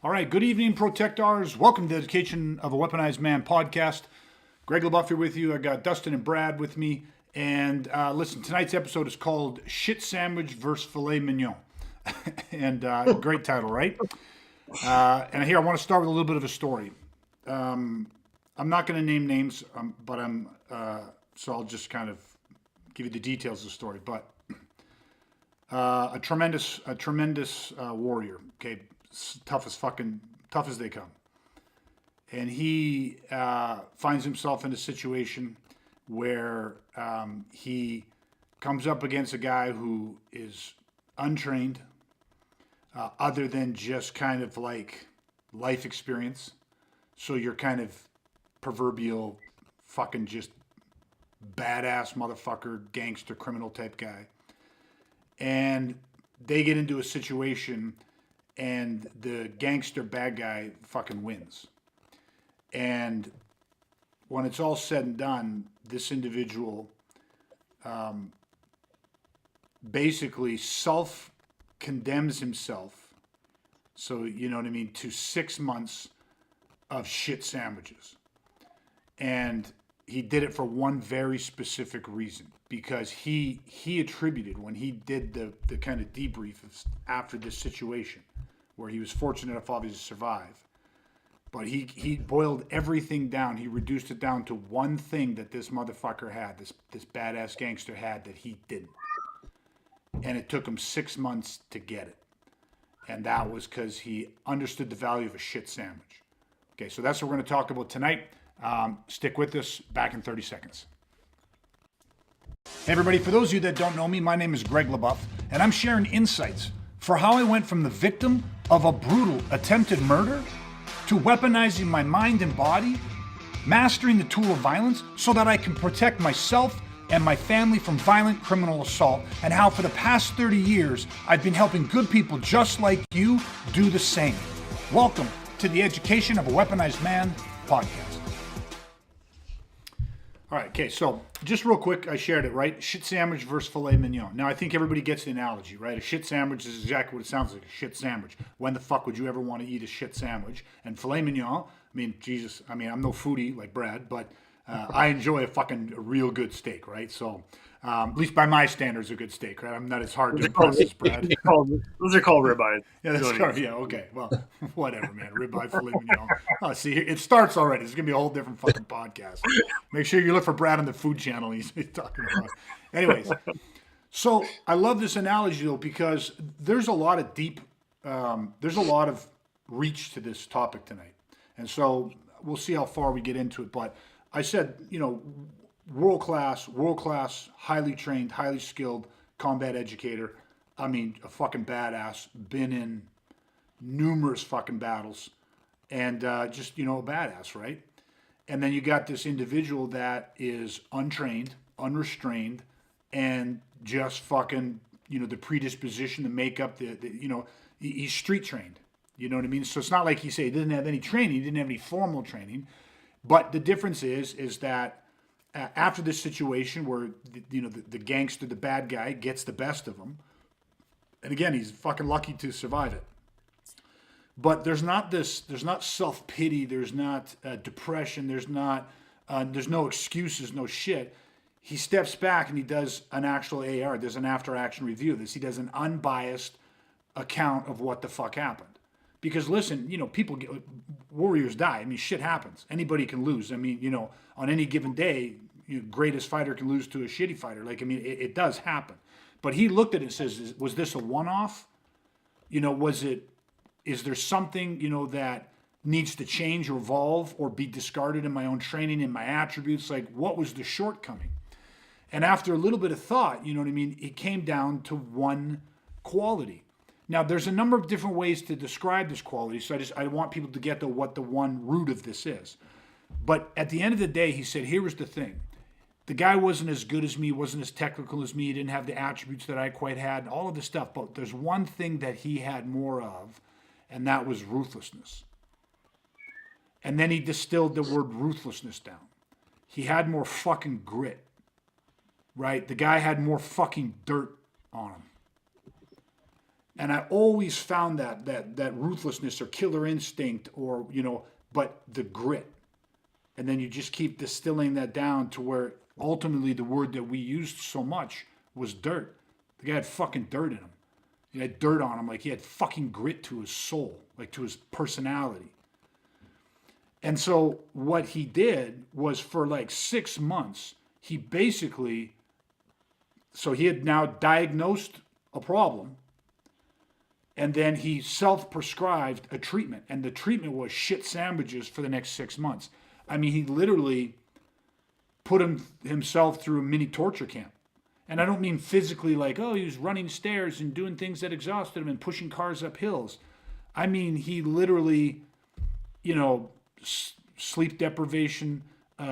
All right, good evening, Protectors. Welcome to the Education of a Weaponized Man podcast. Greg LaBeouf here with you. I got Dustin and Brad with me. And listen, tonight's episode is called Shit Sandwich versus Filet Mignon. And great title, right? And here I want to start with a little bit of a story. I'm not going to name names, but so I'll just kind of give you the details of the story. But a tremendous warrior, okay? Tough as they come. And he finds himself in a situation where he comes up against a guy who is untrained, other than just kind of like life experience. So you're kind of proverbial fucking just badass motherfucker, gangster, criminal type guy. And they get into a situation and the gangster bad guy fucking wins. And when it's all said and done, this individual basically self-condemns himself, so you know what I mean, to 6 months of shit sandwiches. And he did it for one very specific reason, because he attributed, when he did the kind of debrief after this situation, where he was fortunate enough obviously to survive, but he boiled everything down. He reduced it down to one thing that this motherfucker had, this badass gangster had, that he didn't. And it took him 6 months to get it. And that was because he understood the value of a shit sandwich. Okay, so that's what we're going to talk about tonight. Stick with us. Back in 30 seconds. Hey everybody, for those of you that don't know me, my name is Greg LaBeouf, and I'm sharing insights for how I went from the victim of a brutal attempted murder to weaponizing my mind and body, mastering the tool of violence so that I can protect myself and my family from violent criminal assault, and how for the past 30 years I've been helping good people just like you do the same. Welcome to the Education of a Weaponized Man podcast. All right, okay, so just real quick, I shared it, right? Shit sandwich versus filet mignon. Now, I think everybody gets the analogy, right? A shit sandwich is exactly what it sounds like, a shit sandwich. When the fuck would you ever want to eat a shit sandwich? And filet mignon, I mean, Jesus, I mean, I'm no foodie like Brad, but I enjoy a fucking real good steak, right? So, at least by my standards, a good steak, right? I'm not as hard to impress as Brad. Those are called ribeyes. Yeah, that's correct. Yeah, okay. Well, whatever, man. Ribeye, filet mignon. Oh, see, it starts already. It's going to be a whole different fucking podcast. Make sure you look for Brad on the food channel he's talking about. Anyways, so I love this analogy, though, because there's a lot of there's a lot of reach to this topic tonight. And so we'll see how far we get into it. But I said, you know, world class, highly trained, highly skilled combat educator. I mean, a fucking badass, been in numerous fucking battles, and just, you know, a badass, right? And then you got this individual that is untrained, unrestrained, and just fucking, you know, the predisposition, the makeup, you know, he's street trained. You know what I mean? So it's not like he didn't have any training, he didn't have any formal training. But the difference is that after this situation where, you know, the gangster, the bad guy, gets the best of him, and again, he's fucking lucky to survive it. But there's not self-pity, there's not depression, there's no excuses, no shit. He steps back and he does an actual AR, there's an after-action review of this. He does an unbiased account of what the fuck happened. Because listen, you know, warriors die. I mean, shit happens. Anybody can lose. I mean, you know, on any given day, greatest fighter can lose to a shitty fighter. Like, I mean, it does happen. But he looked at it and says, was this a one-off? You know, is there something, you know, that needs to change or evolve or be discarded in my own training, in my attributes? Like, what was the shortcoming? And after a little bit of thought, you know what I mean, it came down to one quality. Now, there's a number of different ways to describe this quality, so I want people to get to what the one root of this is. But at the end of the day, he said, here was the thing. The guy wasn't as good as me, wasn't as technical as me, he didn't have the attributes that I quite had, all of this stuff. But there's one thing that he had more of, and that was ruthlessness. And then he distilled the word ruthlessness down. He had more fucking grit, right? The guy had more fucking dirt on him. And I always found that ruthlessness or killer instinct or, but the grit. And then you just keep distilling that down to where ultimately the word that we used so much was dirt. The guy had fucking dirt in him. He had dirt on him, like he had fucking grit to his soul, like to his personality. And so what he did was for like 6 months, he basically, so he had now diagnosed a problem, and then he self-prescribed a treatment, and the treatment was shit sandwiches for the next 6 months. I mean, he literally put himself through a mini torture camp. And I don't mean physically like, oh, he was running stairs and doing things that exhausted him and pushing cars up hills. I mean, he literally, sleep deprivation,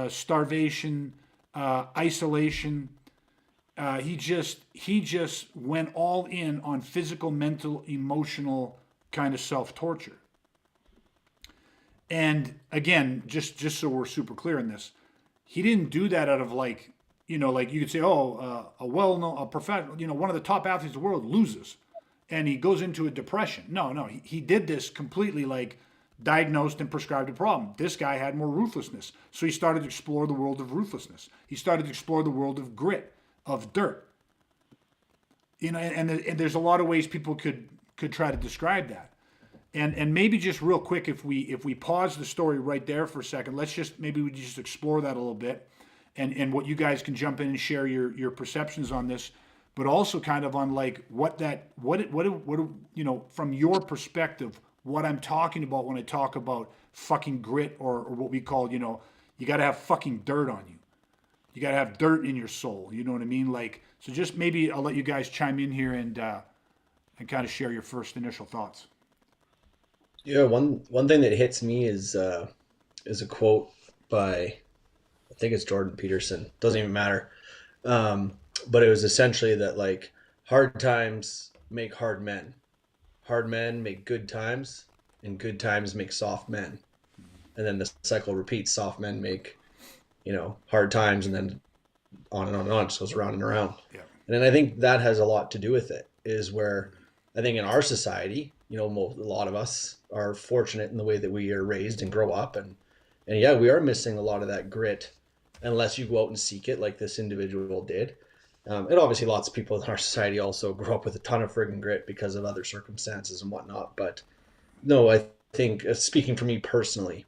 starvation, isolation. He just went all in on physical, mental, emotional kind of self-torture. And again, just so we're super clear in this, he didn't do that out of like, like you could say, a professional, one of the top athletes in the world loses and he goes into a depression. No, he did this completely like diagnosed and prescribed a problem. This guy had more ruthlessness. So he started to explore the world of ruthlessness. He started to explore the world of grit, of dirt. And there's a lot of ways people could try to describe that. And maybe just real quick, if we pause the story right there for a second, we just explore that a little bit, and what you guys can jump in and share your perceptions on this, but also kind of on like from your perspective, what I'm talking about when I talk about fucking grit or what we call, you got to have fucking dirt on you. You got to have dirt in your soul. You know what I mean? Like, so just maybe I'll let you guys chime in here and kind of share your first initial thoughts. Yeah, one thing that hits me is a quote by, I think it's Jordan Peterson. Doesn't even matter. But it was essentially that like hard times make hard men make good times, and good times make soft men, and then the cycle repeats. Soft men make hard times, and then on and on and on. It just goes around and around. Yeah. And then I think that has a lot to do with it. Is where I think in our society, a lot of us are fortunate in the way that we are raised and grow up, and yeah, we are missing a lot of that grit unless you go out and seek it like this individual did. And obviously lots of people in our society also grow up with a ton of friggin' grit because of other circumstances and whatnot. But no, I think speaking for me personally,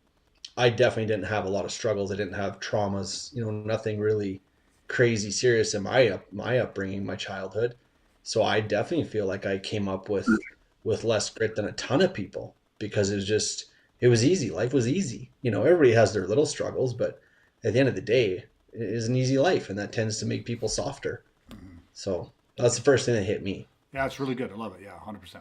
I definitely didn't have a lot of struggles. I didn't have traumas, nothing really crazy serious in my upbringing, my childhood. So I definitely feel like I came up with less grit than a ton of people because it was easy. Life was easy. Everybody has their little struggles, but at the end of the day, it is an easy life, and that tends to make people softer. So that's the first thing that hit me. Yeah, it's really good. I love it. Yeah, 100%.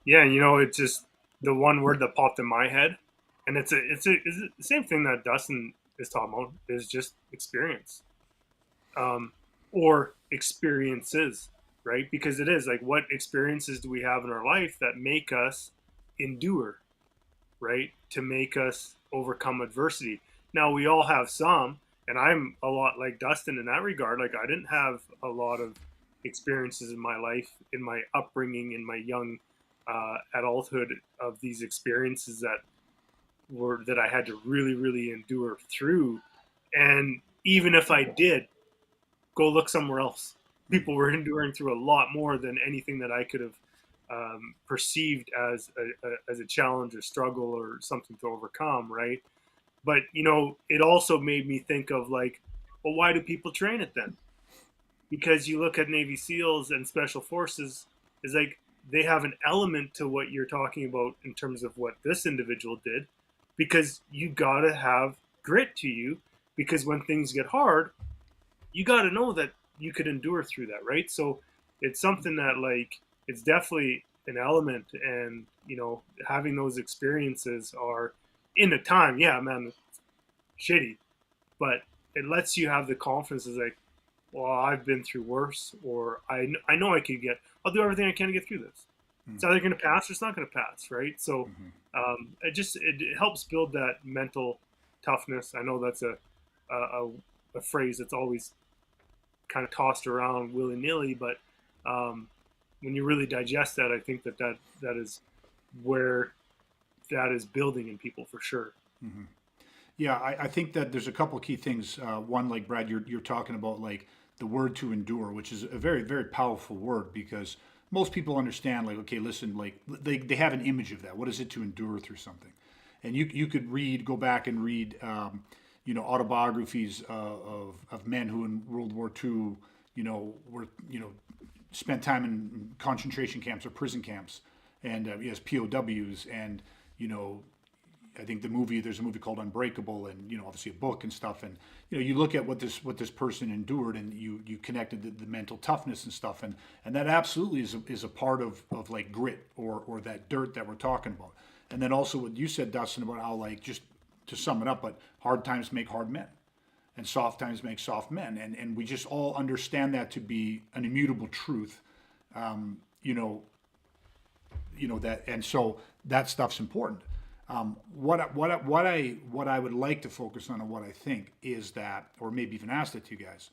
Yeah, it's just the one word that popped in my head, and it's the same thing that Dustin is talking about, is just experience, or experiences, right? Because it is like, what experiences do we have in our life that make us endure, right? To make us overcome adversity. Now we all have some, and I'm a lot like Dustin in that regard. Like, I didn't have a lot of experiences in my life, in my upbringing, in my young adulthood, of these experiences that I had to really, really endure through. And even if I did, go look somewhere else. People were enduring through a lot more than anything that I could have perceived as a challenge or struggle or something to overcome, right? But it also made me think of like, well, why do people train it then? Because you look at Navy SEALs and Special Forces, is like they have an element to what you're talking about in terms of what this individual did, because you gotta have grit to you, because when things get hard, you gotta know that you could endure through that, right? So it's something that, like, it's definitely an element, and having those experiences are in a time, yeah, man, it's shitty, but it lets you have the confidence, is like, well, I've been through worse, or I know I'll do everything I can to get through this. Mm-hmm. It's either going to pass or it's not going to pass, right? So it helps build that mental toughness. I know that's a phrase that's always kind of tossed around willy-nilly, but when you really digest that, I think that is where that is building in people for sure. Mm-hmm. Yeah, I think that there's a couple key things. One, like Brad, you're talking about like the word to endure, which is a very, very powerful word because most people understand, like, okay, listen, like they have an image of that. What is it to endure through something? And you could go back and read, autobiographies of men who in World War II, were, spent time in concentration camps or prison camps and as POWs and, I think there's a movie called Unbreakable, and obviously a book and stuff, and you look at what this person endured, and you connected the mental toughness and stuff, and that absolutely is a part of like grit or that dirt that we're talking about, and then also what you said, Dustin, about how, like, just to sum it up, but hard times make hard men, and soft times make soft men, and we just all understand that to be an immutable truth, that, and so that stuff's important. What I would like to focus on, and what I think is that, or maybe even ask that to you guys,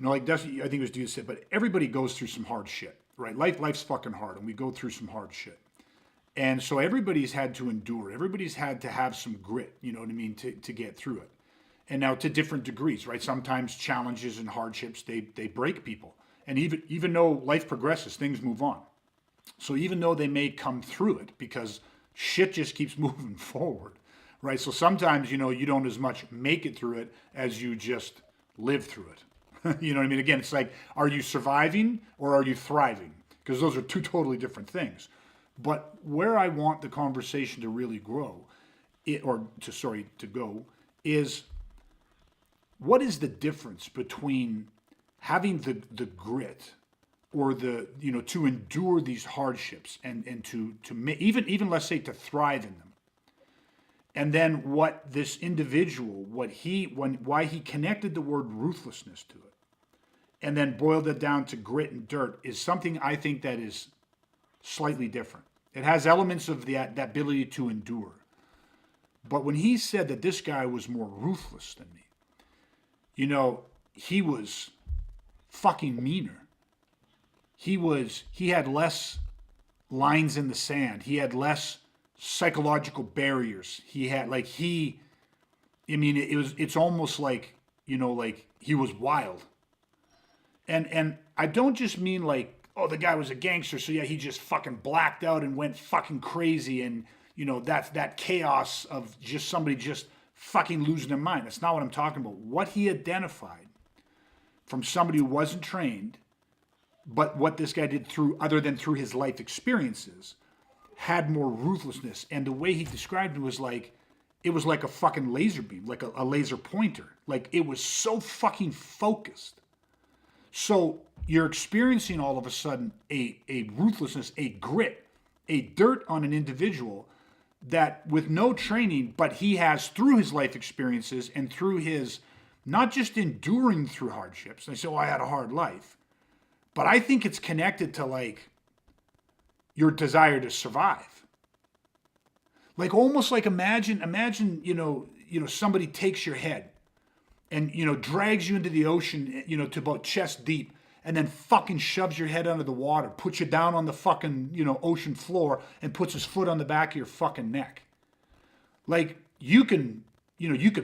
like Dusty, I think it was Dude said, but everybody goes through some hard shit, right? Life's fucking hard, and we go through some hard shit, and so everybody's had to endure. Everybody's had to have some grit, you know what I mean, to get through it, and now to different degrees, right? Sometimes challenges and hardships they break people, and even though life progresses, things move on. So even though they may come through it, because shit just keeps moving forward, right? So sometimes, you don't as much make it through it as you just live through it. You know what I mean? Again, it's like, are you surviving or are you thriving? Because those are two totally different things. But where I want the conversation to really grow, to go, is what is the difference between having the grit or to endure these hardships and to even let's say to thrive in them, and then what this individual, why he connected the word ruthlessness to it, and then boiled it down to grit and dirt, is something I think that is slightly different. It has elements of that ability to endure, but when he said that this guy was more ruthless than me, he was fucking meaner. He had less lines in the sand. He had less psychological barriers. It's almost like, like he was wild. And I don't just mean like, oh, the guy was a gangster, so yeah, he just fucking blacked out and went fucking crazy, and that's that chaos of just somebody just fucking losing their mind. That's not what I'm talking about. What he identified from somebody who wasn't trained, but what this guy did other than through his life experiences, had more ruthlessness. And the way he described it was like, it was like a fucking laser beam, like a laser pointer. Like, it was so fucking focused. So you're experiencing all of a sudden a ruthlessness, a grit, a dirt on an individual that, with no training, but he has through his life experiences and through his, not just enduring through hardships. And they say, oh, I had a hard life. But I think it's connected to, like, your desire to survive. Like, almost like imagine, somebody takes your head and, drags you into the ocean, to about chest deep, and then fucking shoves your head under the water, puts you down on the fucking, ocean floor, and puts his foot on the back of your fucking neck. Like, you could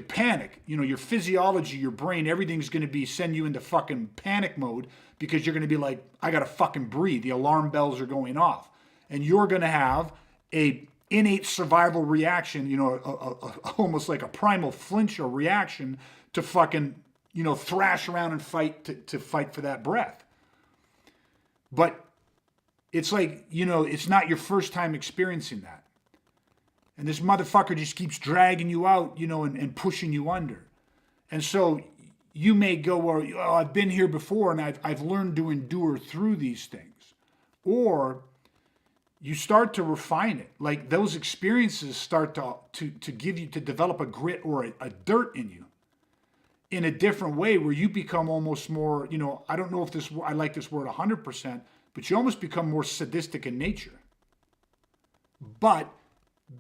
panic. Your physiology, your brain, everything's going to send you into fucking panic mode, because you're going to be like, I got to fucking breathe. The alarm bells are going off. And you're going to have a innate survival reaction, almost like a primal flinch or reaction to fucking, thrash around and fight to fight for that breath. But it's like, it's not your first time experiencing that. And this motherfucker just keeps dragging you out, and pushing you under. And so you may go, well, oh, I've been here before and I've learned to endure through these things. Or you start to refine it. Like, those experiences start to give you, to develop a grit or a dirt in you in a different way, where you become almost more, I don't know if I like this word 100%, but you almost become more sadistic in nature. But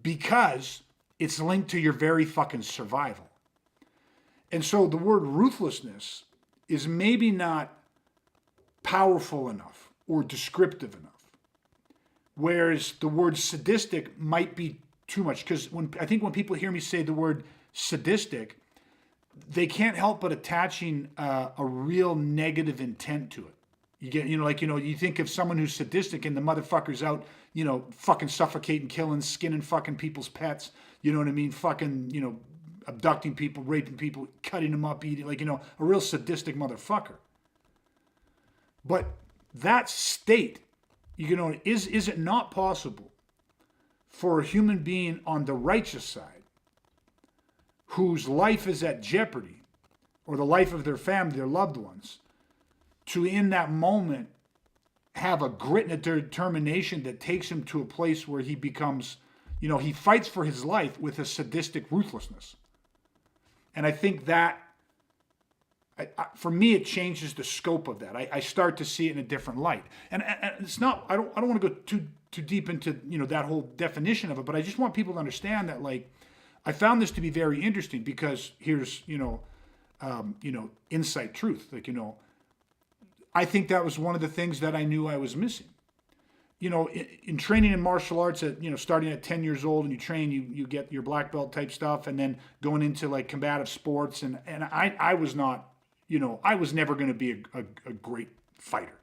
because it's linked to your very fucking survival. And so the word ruthlessness is maybe not powerful enough or descriptive enough. Whereas the word sadistic might be too much, because when people hear me say the word sadistic, they can't help but attaching a real negative intent to it. You think of someone who's sadistic and the motherfucker's out, fucking suffocating, killing, skinning fucking people's pets. You know what I mean? Fucking, abducting people, raping people, cutting them up, eating, a real sadistic motherfucker. But that state, is it not possible for a human being on the righteous side whose life is at jeopardy, or the life of their family, their loved ones, to in that moment have a grit and a determination that takes him to a place where he becomes, he fights for his life with a sadistic ruthlessness. And I think that, for me, it changes the scope of that. I start to see it in a different light. And it's not, I don't want to go too deep into, that whole definition of it, but I just want people to understand that, I found this to be very interesting, because here's, insight truth. I think that was one of the things that I knew I was missing. In training in martial arts at, starting at 10 years old, and you train, you get your black belt type stuff, and then going into combative sports. And I was not, I was never going to be a great fighter.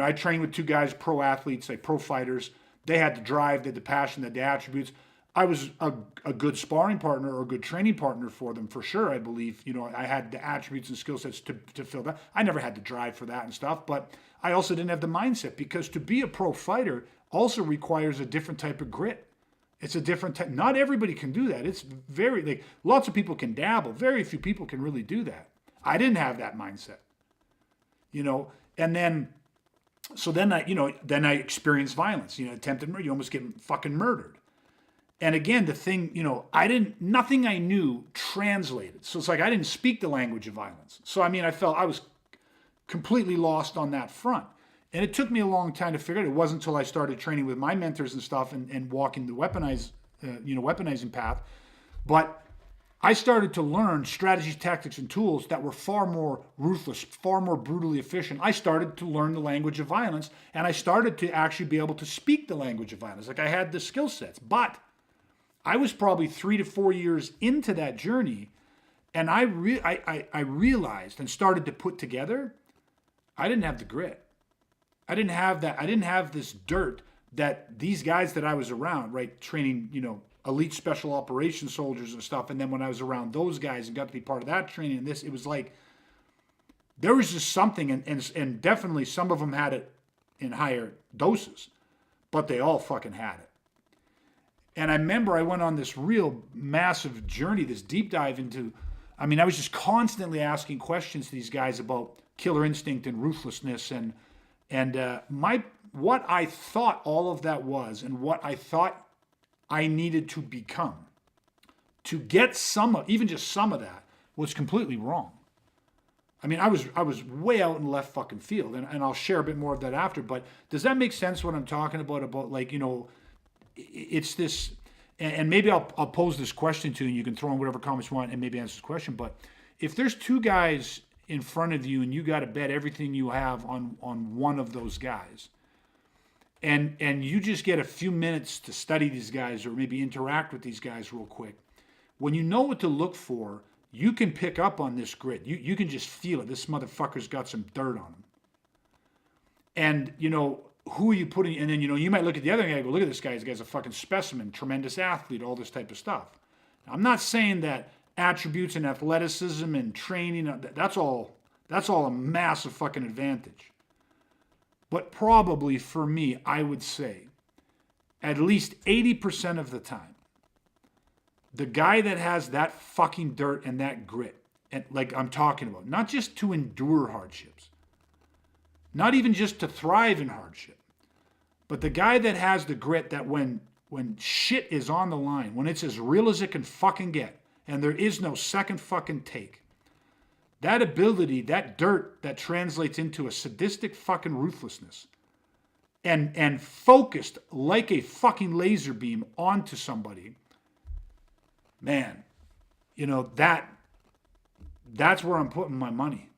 I trained with two guys, pro athletes, pro fighters. They had the drive, they had the passion, they had the attributes. I was a good sparring partner or a good training partner for them, for sure, I believe. I had the attributes and skill sets to fill that. I never had the drive for that and stuff, but I also didn't have the mindset, because to be a pro fighter also requires a different type of grit. It's a different type. Not everybody can do that. It's very, lots of people can dabble. Very few people can really do that. I didn't have that mindset, and then, so then I experienced violence, attempted murder. You almost get fucking murdered. And again, the thing, nothing I knew translated. So it's I didn't speak the language of violence. So, I felt I was completely lost on that front. And it took me a long time to figure it out. It wasn't until I started training with my mentors and stuff and walking the weaponizing path. But I started to learn strategies, tactics, and tools that were far more ruthless, far more brutally efficient. I started to learn the language of violence, and I started to actually be able to speak the language of violence. I had the skill sets. But I was probably 3 to 4 years into that journey, and I realized and started to put together, I didn't have the grit. I didn't have that. I didn't have this dirt that these guys that I was around, right, training, elite special operations soldiers and stuff. And then when I was around those guys and got to be part of that training and this, it was there was just something, and definitely some of them had it in higher doses, but they all fucking had it. And I remember I went on this real massive journey, this deep dive into, I was just constantly asking questions to these guys about killer instinct and ruthlessness and what I thought all of that was, and what I thought I needed to become to get even just some of that, was completely wrong. I was way out in left fucking field, and I'll share a bit more of that after. But does that make sense what I'm talking about? It's this, and maybe I'll pose this question to you, and you can throw in whatever comments you want and maybe answer this question. But if there's two guys in front of you and you got to bet everything you have on one of those guys, and you just get a few minutes to study these guys or maybe interact with these guys real quick, when you know what to look for, you can pick up on this grit. You can just feel it. This motherfucker's got some dirt on him. And, who are you putting? And then, you might look at the other guy and go, look at this guy. This guy's a fucking specimen, tremendous athlete, all this type of stuff. I'm not saying that attributes and athleticism and training, that's all a massive fucking advantage. But probably for me, I would say at least 80% of the time, the guy that has that fucking dirt and that grit, and I'm talking about, not just to endure hardships, not even just to thrive in hardship, but the guy that has the grit that when shit is on the line, when it's as real as it can fucking get, and there is no second fucking take, that ability, that dirt that translates into a sadistic fucking ruthlessness and focused like a fucking laser beam onto somebody, man, that's where I'm putting my money.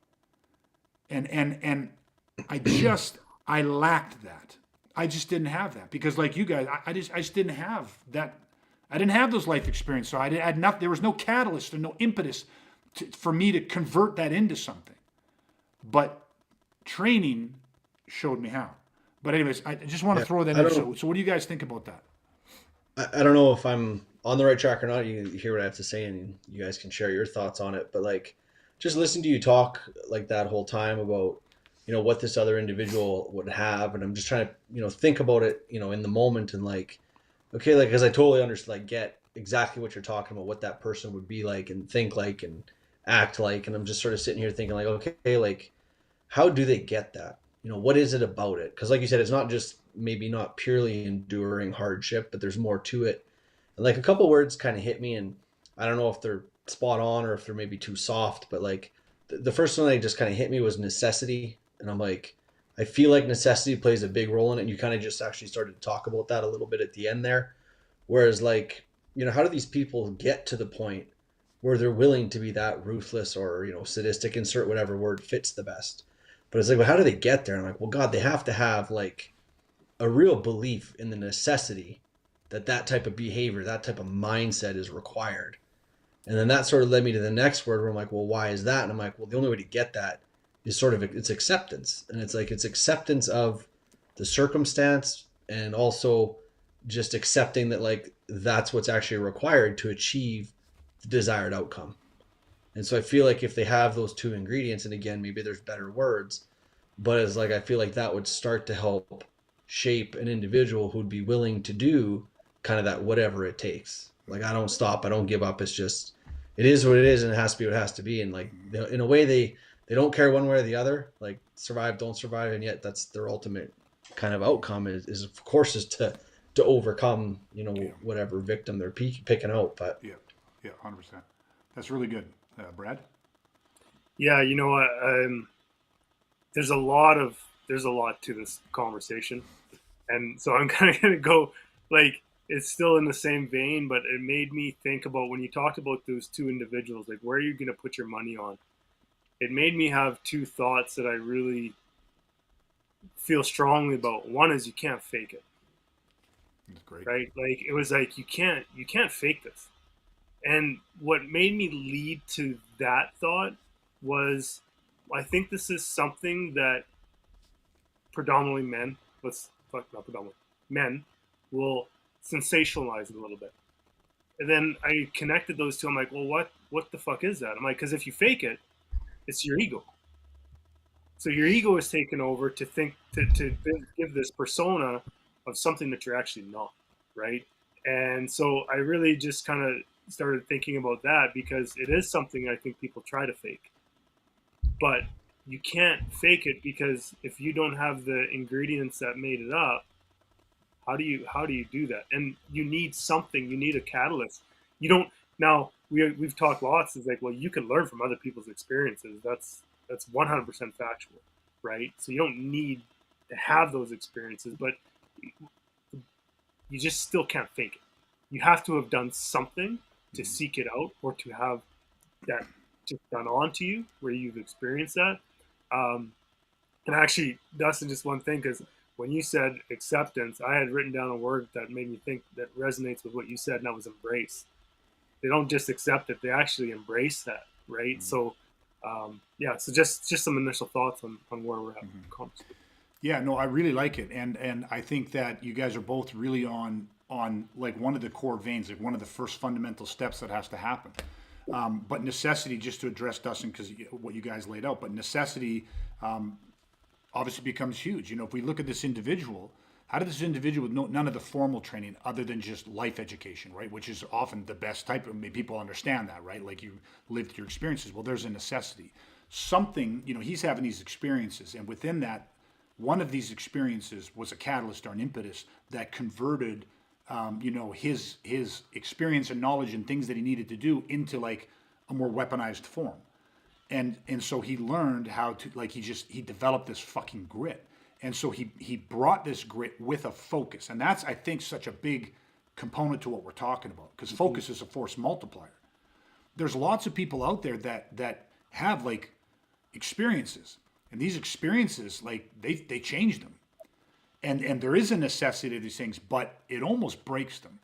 And I I lacked that. I just didn't have that because, like you guys, I just didn't have that. I didn't have those life experiences. So I had nothing. There was no catalyst or no impetus for me to convert that into something. But training showed me how. But anyways, I just want to Yeah. throw that I in. don't. So what do you guys think about that? I don't know if I'm on the right track or not. You hear what I have to say, and you guys can share your thoughts on it. But like, just listening to you talk like that whole time about, what this other individual would have, and I'm just trying to, think about it, in the moment, and like, okay, like, because I totally understand, like, get exactly what you're talking about, what that person would be like, and think like, and act like, and I'm just sort of sitting here thinking like, okay, like, how do they get that? What is it about it? Because like you said, it's not just maybe not purely enduring hardship, but there's more to it. And like a couple words kind of hit me, and I don't know if they're spot on or if they're maybe too soft, but like the first one that just kind of hit me was necessity. And I'm like, I feel like necessity plays a big role in it. And you kind of just actually started to talk about that a little bit at the end there. Whereas like, how do these people get to the point where they're willing to be that ruthless or, sadistic, insert whatever word fits the best. But it's like, well, how do they get there? And I'm like, well, God, they have to have like a real belief in the necessity that type of behavior, that type of mindset is required. And then that sort of led me to the next word where I'm like, well, why is that? And I'm like, well, the only way to get that is sort of it's acceptance. And it's like it's acceptance of the circumstance and also just accepting that like that's what's actually required to achieve the desired outcome. And so I feel like if they have those two ingredients, and again, maybe there's better words, but it's like I feel like that would start to help shape an individual who'd be willing to do kind of that whatever it takes. Like I don't stop, I don't give up. It's just it is what it is, and it has to be what it has to be. And like in a way, they don't care one way or the other. Like survive, don't survive, and yet that's their ultimate kind of outcome is of course is to overcome Yeah. whatever victim they're picking out. But Yeah. Yeah. 100%. That's really good, Brad. Yeah, you know what? There's a lot to this conversation, and so I'm kind of gonna go like it's still in the same vein, but it made me think about when you talked about those two individuals, like where are you gonna put your money on? It made me have two thoughts that I really feel strongly about. One is you can't fake it, That's great. right? Like it was like you can't fake this. And what made me lead to that thought was I think this is something that predominantly men, let's fuck not predominantly, men will sensationalize it a little bit. And then I connected those two. I'm like, well, what the fuck is that? I'm like, because if you fake it, it's your ego. So your ego is taken over to think to give this persona of something that you're actually not, right? And so I really just kind of started thinking about that because it is something I think people try to fake, but you can't fake it because if you don't have the ingredients that made it up, how do you do that? And you need something. You need a catalyst. You don't now. We've talked lots. It's like, well, you can learn from other people's experiences. That's 100% factual, right? So you don't need to have those experiences, but you just still can't fake it. You have to have done something to seek it out or to have that just done onto you where you've experienced that. Um, and actually, Dustin, just one thing, because when you said acceptance, I had written down a word that made me think that resonates with what you said, and that was embrace. They don't just accept it; they actually embrace that, right? Mm-hmm. So, yeah. So just some initial thoughts on where we're at. Mm-hmm. Yeah, no, I really like it, and I think that you guys are both really on like one of the core veins, like one of the first fundamental steps that has to happen. But necessity, just to address Dustin, because what you guys laid out, but necessity obviously becomes huge. If we look at this individual, how did this individual with none of the formal training other than just life education, right? Which is often the best type of, people understand that, right? Like you lived your experiences. Well, there's a necessity. Something, he's having these experiences, and within that, one of these experiences was a catalyst or an impetus that converted his experience and knowledge and things that he needed to do into like a more weaponized form. And so he learned how to like he developed this fucking grit. And so he brought this grit with a focus. And that's, I think, such a big component to what we're talking about, because focus is a force multiplier. There's lots of people out there that have like experiences, And these experiences, like they change them. And there is a necessity of these things, but it almost breaks them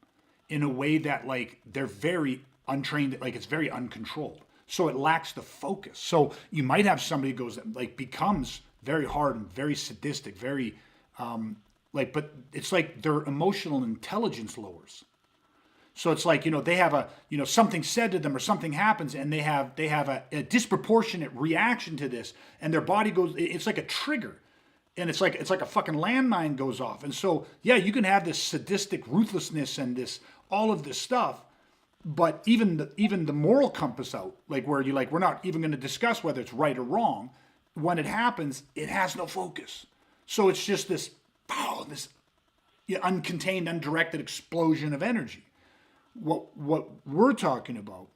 in a way that like they're very untrained, like it's very uncontrolled. So it lacks the focus. So you might have somebody who goes like becomes very hardened, very sadistic, very but it's like their emotional intelligence lowers. So it's like, they have something said to them or something happens and they have a disproportionate reaction to this and their body goes, it's like a trigger. And it's like a fucking landmine goes off. And so, yeah, you can have this sadistic ruthlessness and all of this stuff, but even the moral compass out, like where you're like, we're not even going to discuss whether it's right or wrong. When it happens, it has no focus. So it's just this uncontained, undirected explosion of energy. What we're talking about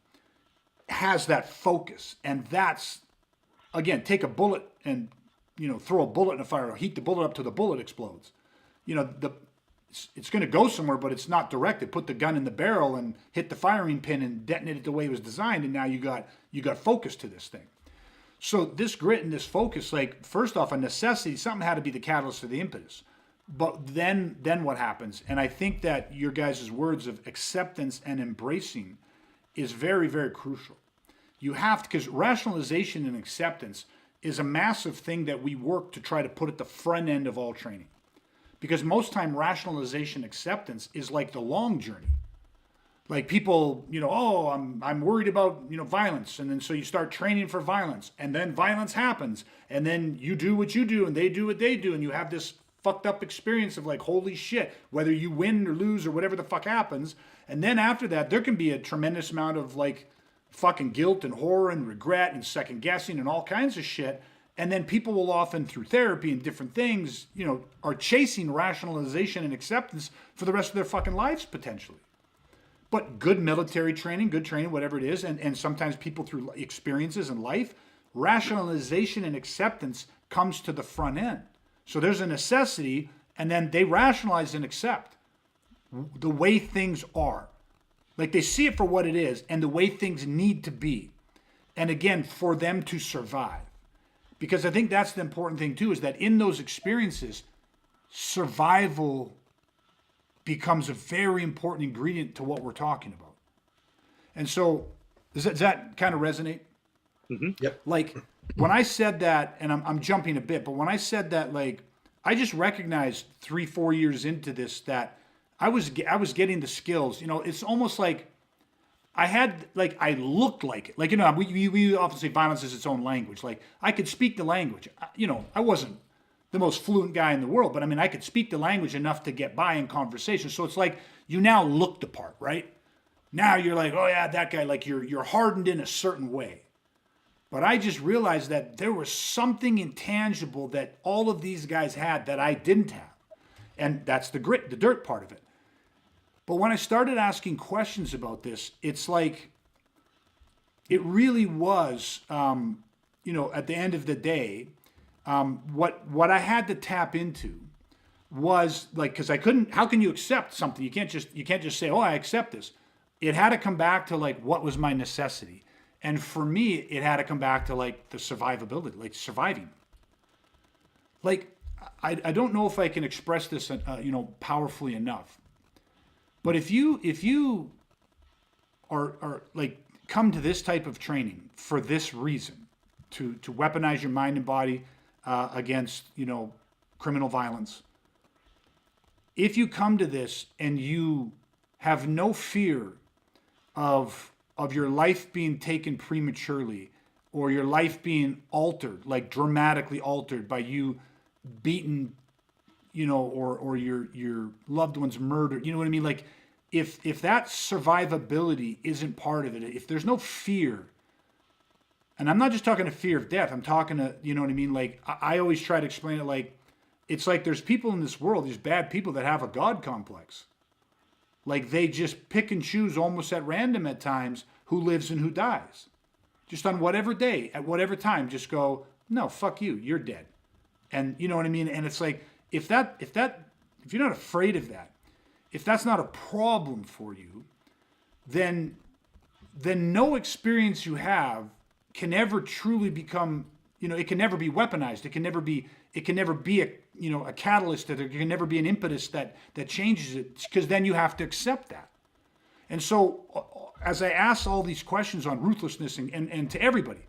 has that focus, and that's, again, take a bullet and throw a bullet in a fire, or heat the bullet up till the bullet explodes. It's going to go somewhere, but it's not directed. Put the gun in the barrel and hit the firing pin and detonate it the way it was designed, and now you got focus to this thing. So this grit and this focus, like first off, a necessity, something had to be the catalyst for the impetus. But then what happens? And I think that your guys' words of acceptance and embracing is very, very crucial. You have to, because rationalization and acceptance is a massive thing that we work to try to put at the front end of all training. Because most time rationalization acceptance is like the long journey. Like people, I'm worried about, violence. And then so you start training for violence. And then violence happens. And then you do what you do and they do what they do. And you have this fucked up experience of like, holy shit, whether you win or lose or whatever the fuck happens. And then after that, there can be a tremendous amount of like fucking guilt and horror and regret and second guessing and all kinds of shit. And then people will often, through therapy and different things, are chasing rationalization and acceptance for the rest of their fucking lives potentially. But good military training, good training, whatever it is, and sometimes people through experiences in life, rationalization and acceptance comes to the front end. So there's a necessity, and then they rationalize and accept the way things are. Like they see it for what it is and the way things need to be. And again, for them to survive. Because I think that's the important thing too, is that in those experiences, survival becomes a very important ingredient to what we're talking about. And so, does that kind of resonate? Mm-hmm. Yep. Like, when I said that, and I'm jumping a bit, but when I said that, like, I just recognized 3-4 years into this that I was getting the skills. It's almost like I looked like it. Like, we often say violence is its own language. Like, I could speak the language. I wasn't the most fluent guy in the world, but I mean, I could speak the language enough to get by in conversation. So it's like, you now look the part, right? Now you're like, oh yeah, that guy, like you're hardened in a certain way. But I just realized that there was something intangible that all of these guys had that I didn't have. And that's the grit, the dirt part of it. But when I started asking questions about this, it's like, it really was, at the end of the day, what I had to tap into was like, because I couldn't, how can you accept something? You can't just say, oh, I accept this. It had to come back to like, what was my necessity? And for me, it had to come back to like the survivability, like surviving. Like, I don't know if I can express this, powerfully enough. But if you are like come to this type of training for this reason, to weaponize your mind and body against criminal violence, if you come to this and you have no fear of your life being taken prematurely or your life being altered, like dramatically altered by you beaten, or your loved ones murdered, you know what I mean? Like if that survivability isn't part of it, if there's no fear, and I'm not just talking to fear of death, I'm talking to, you know what I mean? Like I always try to explain it like, it's like there's people in this world, these bad people that have a God complex. Like they just pick and choose almost at random at times who lives and who dies. Just on whatever day, at whatever time, just go, no, fuck you, you're dead. And you know what I mean? And it's like, if you're not afraid of that, if that's not a problem for you, then no experience you have can ever truly become, it can never be weaponized. It can never be a catalyst, that it can never be an impetus that changes it, because then you have to accept that. And so as I ask all these questions on ruthlessness and to everybody,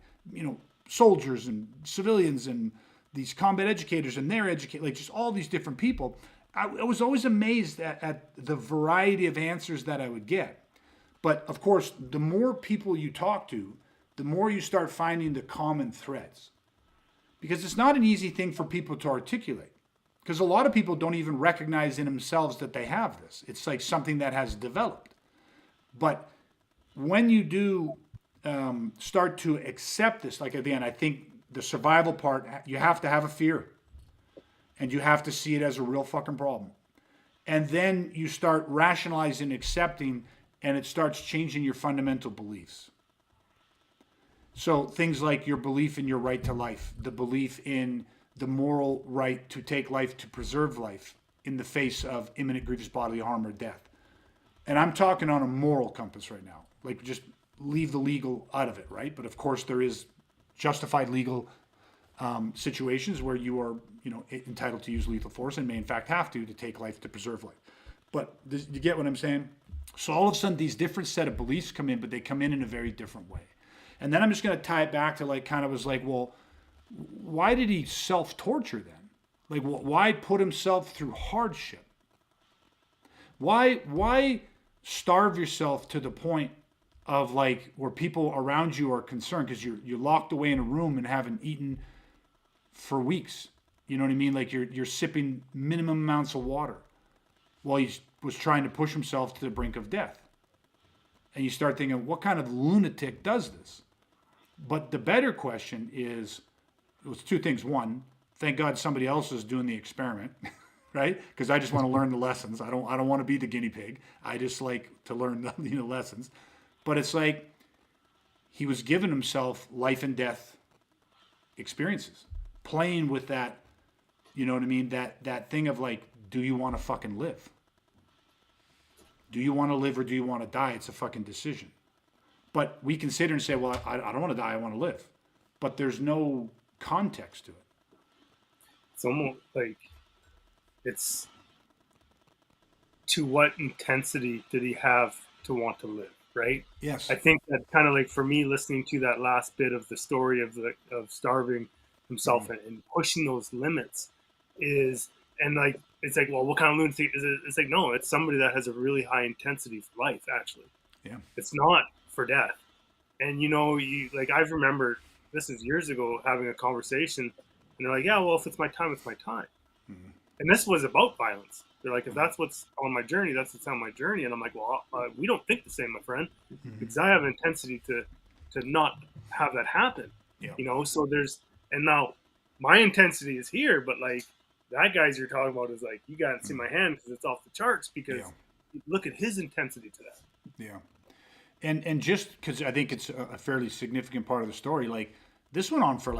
soldiers and civilians and these combat educators and their like just all these different people, I was always amazed at the variety of answers that I would get. But of course, the more people you talk to, the more you start finding the common threads. Because it's not an easy thing for people to articulate. Because a lot of people don't even recognize in themselves that they have this. It's like something that has developed. But when you do start to accept this, like again, I think the survival part, you have to have a fear. And you have to see it as a real fucking problem. And then you start rationalizing, accepting, and it starts changing your fundamental beliefs. So things like your belief in your right to life, the belief in the moral right to take life, to preserve life in the face of imminent grievous bodily harm or death. And I'm talking on a moral compass right now. Like, just leave the legal out of it, right? But of course there is justified legal situations where you are, entitled to use lethal force and may in fact have to take life, to preserve life. But you get what I'm saying? So all of a sudden these different set of beliefs come in, but they come in a very different way. And then I'm just going to tie it back to well, why did he self-torture then? Like, why put himself through hardship? Why starve yourself to the point of where people around you are concerned because you're locked away in a room and haven't eaten for weeks? You know what I mean? Like you're sipping minimum amounts of water while he was trying to push himself to the brink of death. And you start thinking, what kind of lunatic does this? But the better question is, it was two things. One, thank God somebody else is doing the experiment, right? Because I just want to learn the lessons. I don't want to be the guinea pig. I just like to learn the lessons. But it's like he was giving himself life and death experiences, playing with that, you know what I mean? That thing of do you want to fucking live? Do you want to live or do you want to die? It's a fucking decision. But we consider and say, well, I don't want to die, I want to live. But there's no context to it. It's almost like it's to what intensity did he have to want to live, right? Yes. I think that kind of for me, listening to that last bit of the story of starving himself and pushing those limits it's well, what kind of lunatic is it? It's no, it's somebody that has a really high intensity for life, actually. Yeah. It's not for death. And I remember, this is years ago, having a conversation, and they're like, yeah, well, if it's my time, it's my time. Mm-hmm. And this was about violence. They're like, if that's what's on my journey, that's what's on my journey. And I'm like, well, we don't think the same, my friend, because I have an intensity to not have that happen. Yeah. So and now my intensity is here, but that guy's you're talking about is you got to see my hand because it's off the charts, because look at his intensity to that. Yeah. And just because I think it's a fairly significant part of the story, this went on for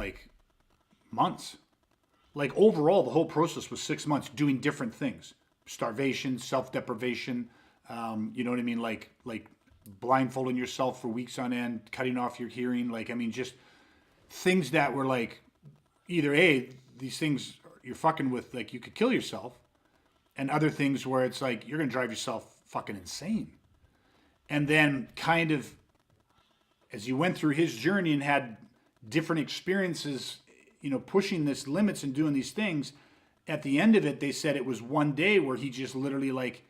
months. Overall, the whole process was 6 months doing different things: starvation, self-deprivation. You know what I mean? Like blindfolding yourself for weeks on end, cutting off your hearing. Just things that were either these things you're fucking with, you could kill yourself, and other things where it's you're gonna drive yourself fucking insane. And then kind of as you went through his journey and had different experiences, pushing this limits and doing these things, at the end of it, they said it was one day where he just literally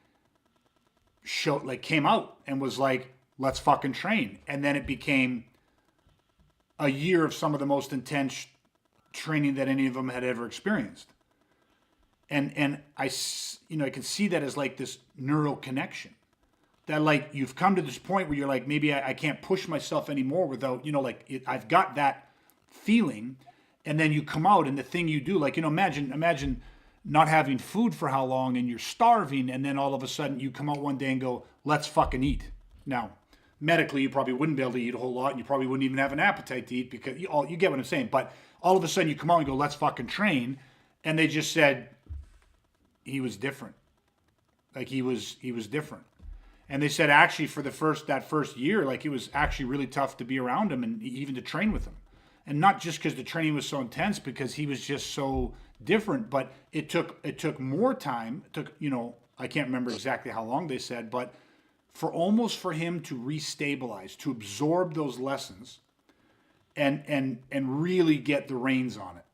came out and was let's fucking train. And then it became a year of some of the most intense training that any of them had ever experienced. And I can see that as this neural connection. That you've come to this point where you're maybe I can't push myself anymore without, I've got that feeling. And then you come out and the thing you do, imagine not having food for how long and you're starving. And then all of a sudden you come out one day and go, let's fucking eat. Now, medically, you probably wouldn't be able to eat a whole lot, and you probably wouldn't even have an appetite to eat, because you get what I'm saying. But all of a sudden you come out and go, let's fucking train. And they just said he was different. He was different. And they said actually for that first year, it was actually really tough to be around him and even to train with him. And not just because the training was so intense, because he was just so different, but it took more time. It took, I can't remember exactly how long they said, but for him to restabilize, to absorb those lessons and really get the reins on it,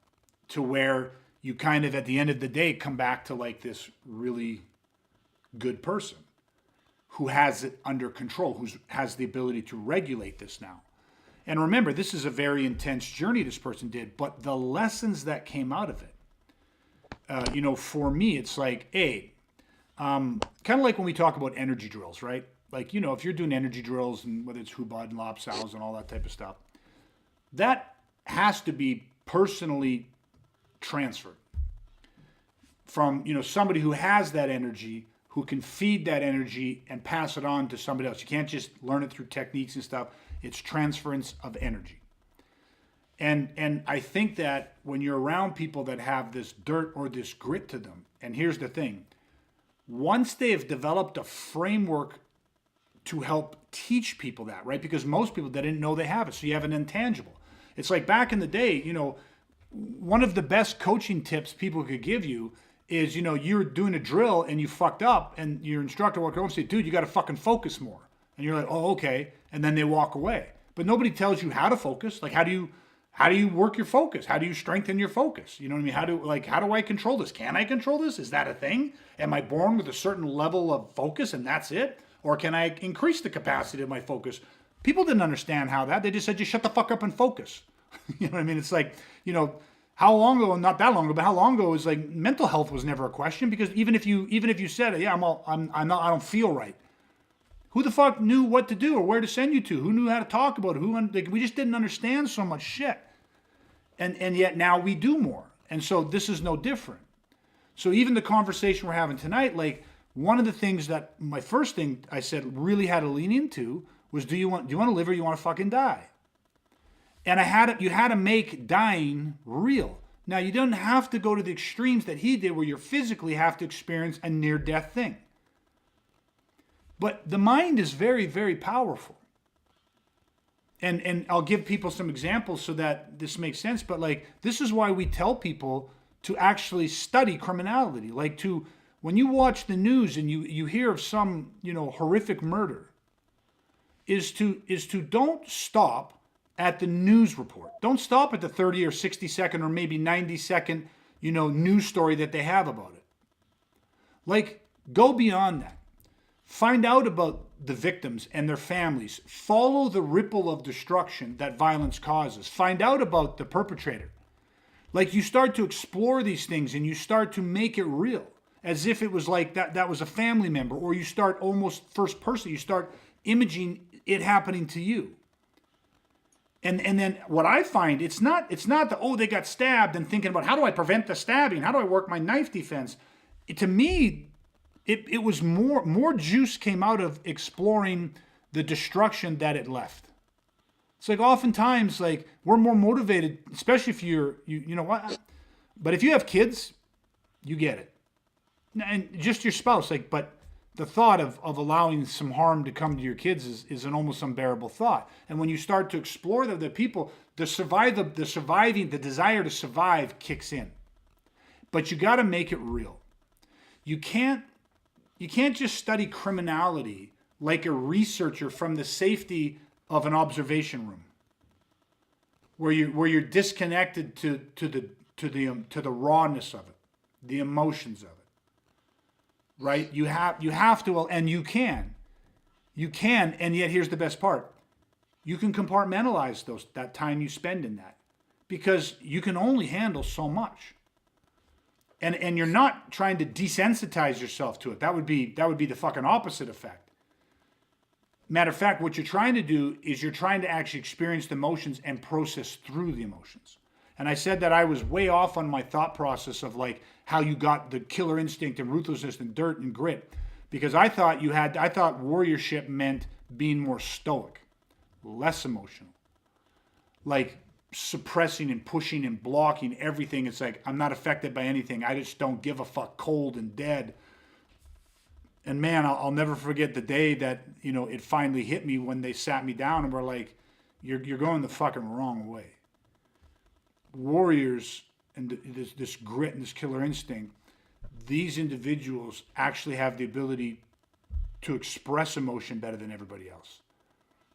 to where you kind of at the end of the day come back to like this really good person who has it under control, who has the ability to regulate this now. And remember, this is a very intense journey this person did, but the lessons that came out of it, for me, it's like, kind of like when we talk about energy drills, right? Like, if you're doing energy drills, and whether it's Hubad and Lopsows and all that type of stuff, that has to be personally transferred from, somebody who has that energy, who can feed that energy and pass it on to somebody else. You can't just learn it through techniques and stuff. It's transference of energy. And I think that when you're around people that have this dirt or this grit to them, and here's the thing, once they have developed a framework to help teach people that, right? Because most people, they didn't know they have it. So you have an intangible. It's like back in the day, one of the best coaching tips people could give you is, you're doing a drill and you fucked up, and your instructor walked over and said, dude, you got to fucking focus more. And you're like, oh, okay. And then they walk away. But nobody tells you how to focus. Like, how do you work your focus? How do you strengthen your focus? You know what I mean? How do I control this? Can I control this? Is that a thing? Am I born with a certain level of focus and that's it? Or can I increase the capacity of my focus? People didn't understand how that. They just said, just shut the fuck up and focus. You know what I mean? It's like, how long ago, not that long ago, but how long ago is like mental health was never a question, because even if you said, yeah, I don't feel right. Who the fuck knew what to do or where to send you to? Who knew how to talk about it? We just didn't understand so much shit. And yet now we do more. And so this is no different. So even the conversation we're having tonight, like one of the things that my first thing I said really had to lean into was, do you want to live or you want to fucking die? And you had to make dying real. Now you don't have to go to the extremes that he did where you physically have to experience a near-death thing. But the mind is very, very powerful. And I'll give people some examples so that this makes sense. But like, this is why we tell people to actually study criminality. Like when you watch the news and you hear of some, horrific murder, is to don't stop at the news report. Don't stop at the 30 or 60 second or maybe 90 second, news story that they have about it. Like, go beyond that. Find out about the victims and their families. Follow the ripple of destruction that violence causes. Find out about the perpetrator. Like, you start to explore these things and you start to make it real, as if it was like that was a family member, or you start almost first person. You start imaging it happening to you. And then what I find, it's not they got stabbed and thinking about, how do I prevent the stabbing? How do I work my knife defense? To me, it was more juice came out of exploring the destruction that it left. It's like oftentimes, like, we're more motivated, especially if you know what, but if you have kids, you get it. And just your spouse, like, but the thought of allowing some harm to come to your kids is an almost unbearable thought. And when you start to explore the people, the desire to survive kicks in. But you got to make it real. You can't just study criminality like a researcher from the safety of an observation room, where you're disconnected to the rawness of it, the emotions of it. Right? You have to, and you can, and yet here's the best part. You can compartmentalize that time you spend in that, because you can only handle so much. And you're not trying to desensitize yourself to it. That would be the fucking opposite effect. Matter of fact, what you're trying to do is you're trying to actually experience the emotions and process through the emotions. And I said that I was way off on my thought process of like how you got the killer instinct and ruthlessness and dirt and grit, because I thought warriorship meant being more stoic, less emotional, like suppressing and pushing and blocking everything. It's like, I'm not affected by anything. I just don't give a fuck, cold and dead. And man, I'll never forget the day that, it finally hit me when they sat me down and were like, you're going the fucking wrong way. warriors and this grit and this killer instinct, these individuals actually have the ability to express emotion better than everybody else.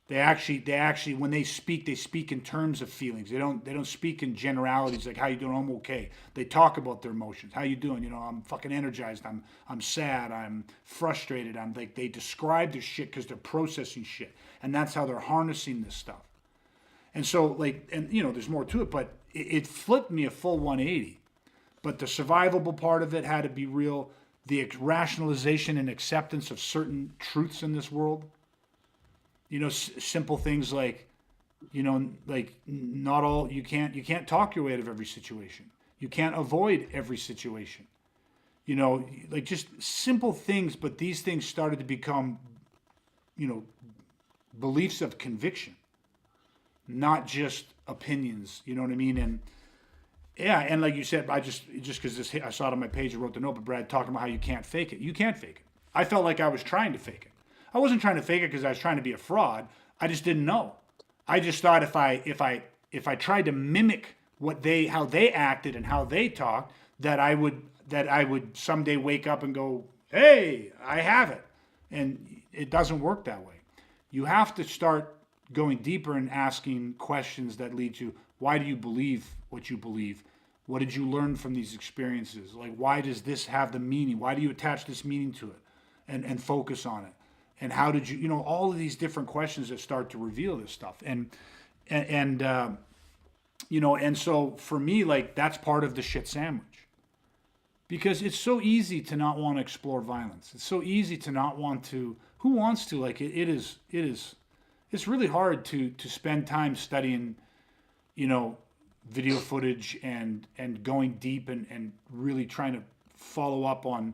They actually, when they speak in terms of feelings. They don't speak in generalities like, how you doing? I'm okay. They talk about their emotions. How you doing? I'm fucking energized. I'm sad. I'm frustrated. I'm like, they describe their shit because they're processing shit. And that's how they're harnessing this stuff. And so like, and there's more to it, but it flipped me a full 180. But the survivable part of it had to be real. The rationalization and acceptance of certain truths in this world. Simple things like, like not all, you can't talk your way out of every situation. You can't avoid every situation. Like just simple things, but these things started to become, beliefs of conviction, not just opinions. You know what I mean? And yeah, and like you said, just because I saw it on my page, I wrote the note, but Brad talking about how you can't fake it. You can't fake it. I felt like I was trying to fake it. I wasn't trying to fake it because I was trying to be a fraud. I just didn't know. I just thought if I tried to mimic how they acted and how they talked, that I would someday wake up and go, hey, I have it. And it doesn't work that way. You have to start going deeper and asking questions that lead to, why do you believe what you believe? What did you learn from these experiences? Like, why does this have the meaning? Why do you attach this meaning to it and focus on it? And how did you, all of these different questions that start to reveal this stuff. And so for me, like, that's part of the shit sandwich. Because it's so easy to not want to explore violence. It's so easy to not want to, who wants to? Like, it's really hard to spend time studying, video footage and going deep and really trying to follow up on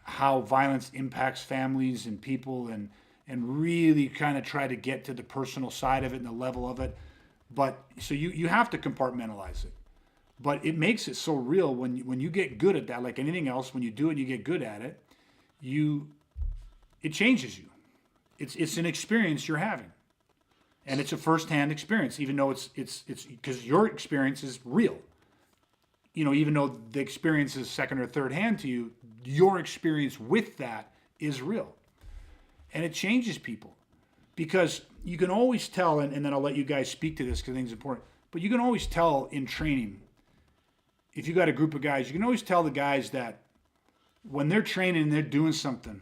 how violence impacts families and people and really kind of try to get to the personal side of it and the level of it. But so you have to compartmentalize it. But it makes it so real when you get good at that, like anything else, when you do it and you get good at it, it changes you. It's an experience you're having. And it's a first-hand experience, even though it's because your experience is real. Even though the experience is second or third hand to you, your experience with that is real. And it changes people. Because you can always tell, and then I'll let you guys speak to this because I think it's important, but you can always tell in training, if you got a group of guys, you can always tell the guys that when they're training and they're doing something,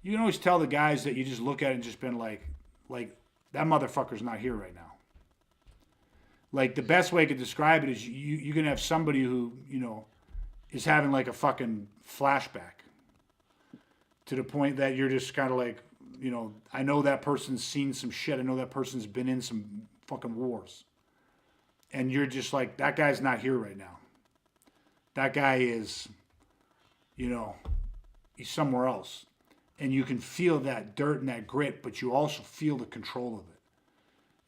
you can always tell the guys that you just look at it and just been like that motherfucker's not here right now. Like, the best way I could describe it is you can have somebody who, is having like a fucking flashback to the point that you're just kind of like, I know that person's seen some shit. I know that person's been in some fucking wars. And you're just like, that guy's not here right now. That guy is, he's somewhere else. And you can feel that dirt and that grit, but you also feel the control of it.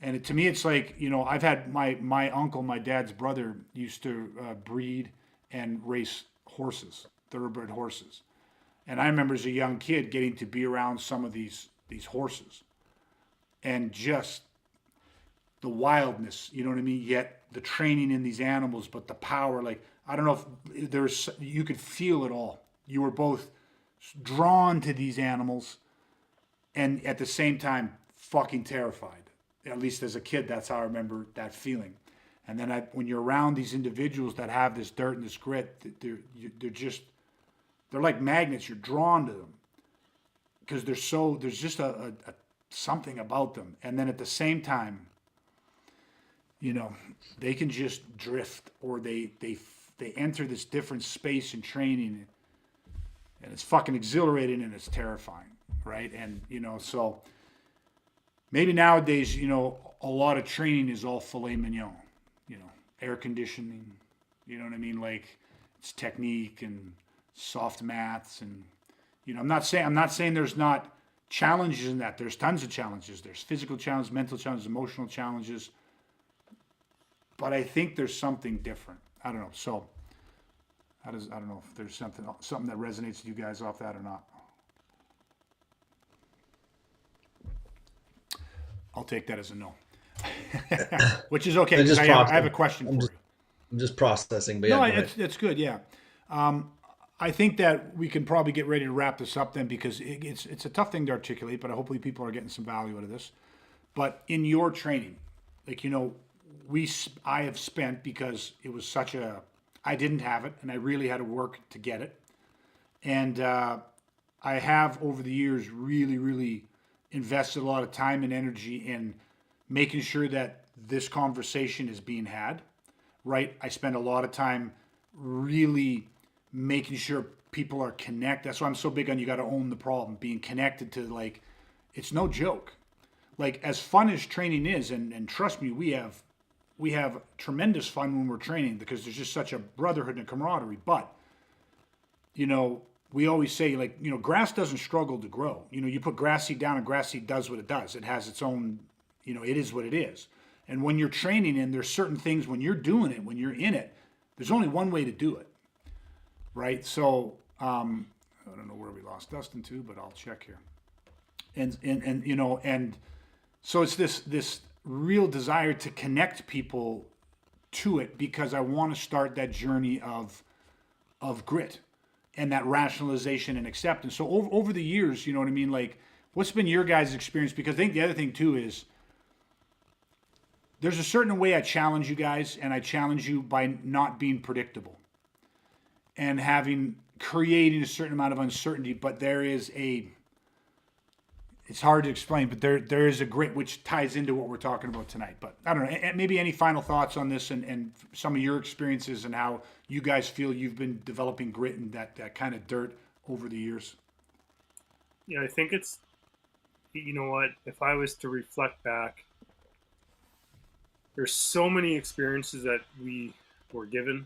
And to me, it's like, I've had my uncle, my dad's brother, used to breed and race horses, thoroughbred horses. And I remember as a young kid getting to be around some of these horses. And just the wildness, you know what I mean? Yet the training in these animals, but the power, like, I don't know if you could feel it all. You were both drawn to these animals and at the same time fucking terrified. At least as a kid, that's how I remember that feeling. And then when you're around these individuals that have this dirt and this grit, they're like magnets. You're drawn to them because there's just a something about them. And then at the same time, they can just drift, or they enter this different space in training, and it's fucking exhilarating and it's terrifying, right? And so maybe nowadays, a lot of training is all filet mignon, air conditioning, you know what I mean? Like, it's technique and soft mats, and I'm not saying there's not challenges in that. There's tons of challenges. There's physical challenges, mental challenges, emotional challenges. But I think there's something different. I don't know. So I don't know if there's something that resonates with you guys off that or not. I'll take that as a no. Which is okay I'm because just I have a processing. question I'm for just you. I'm just processing. But yeah, No, go ahead. it's good. Yeah. Um, I think that we can probably get ready to wrap this up then because it's a tough thing to articulate, but hopefully people are getting some value out of this. But in your training, like I have spent because it was such a I didn't have it and I really had to work to get it, and I have over the years really invested a lot of time and energy in making sure that this conversation is being had. Right, I spend a lot of time really making sure people are connected. That's why I'm so big on you got to own the problem, being connected to like it's no joke. Like as fun as training is, and trust me, we have tremendous fun when we're training because there's just such a brotherhood and a camaraderie. But you know, we always say like grass doesn't struggle to grow. You put grass seed down and grass seed does what it does. It has its own. It is what it is. And when you're training, and there's certain things when you're doing it, when you're in it, there's only one way to do it, right? So I don't know where we lost Dustin to, but I'll check here. And so it's this real desire to connect people to it because I want to start that journey of grit and that rationalization and acceptance. So over the years, you know what I mean? Like, what's been your guys' experience? Because I think the other thing too is there's a certain way I challenge you guys, and I challenge you by not being predictable and creating a certain amount of uncertainty. But it's hard to explain, but there is a grit which ties into what we're talking about tonight. But I don't know, maybe any final thoughts on this and some of your experiences and how you guys feel you've been developing grit and that kind of dirt over the years. I think it's, what, if I was to reflect back, there's so many experiences that we were given,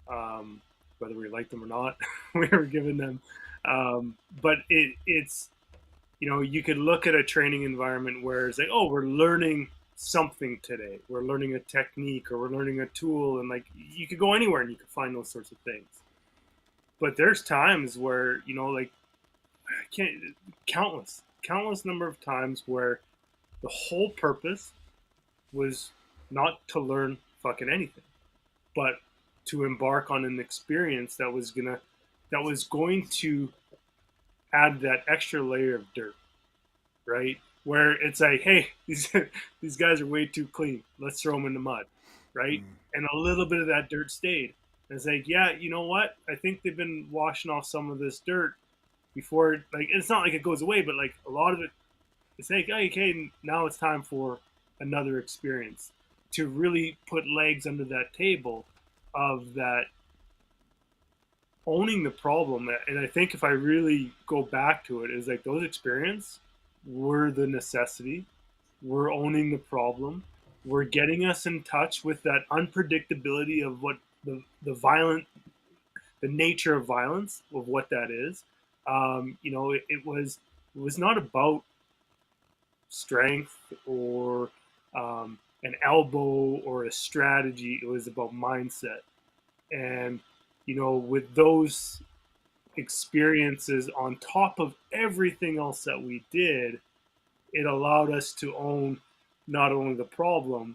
whether we like them or not, we were given them. But it's, you could look at a training environment where it's like, oh, we're learning something today. We're learning a technique or we're learning a tool. And like, you could go anywhere and you could find those sorts of things. But there's times where, like, I can't, countless number of times where the whole purpose was not to learn fucking anything, but to embark on an experience that was going to add that extra layer of dirt, right? Where it's like, hey, these guys are way too clean. Let's throw them in the mud, right? And a little bit of that dirt stayed. And it's like, yeah, you know what? I think they've been washing off some of this dirt before. Like, it's not like it goes away, but like a lot of it, it's like, okay, now it's time for another experience to really put legs under that table of that owning the problem. And I think if I really go back to it, is like those experiences were the necessity. We're owning the problem. We're getting us in touch with that unpredictability of what the nature of violence, of what that is. It was not about strength or an elbow or a strategy. It was about mindset. And, with those experiences on top of everything else that we did, it allowed us to own not only the problem,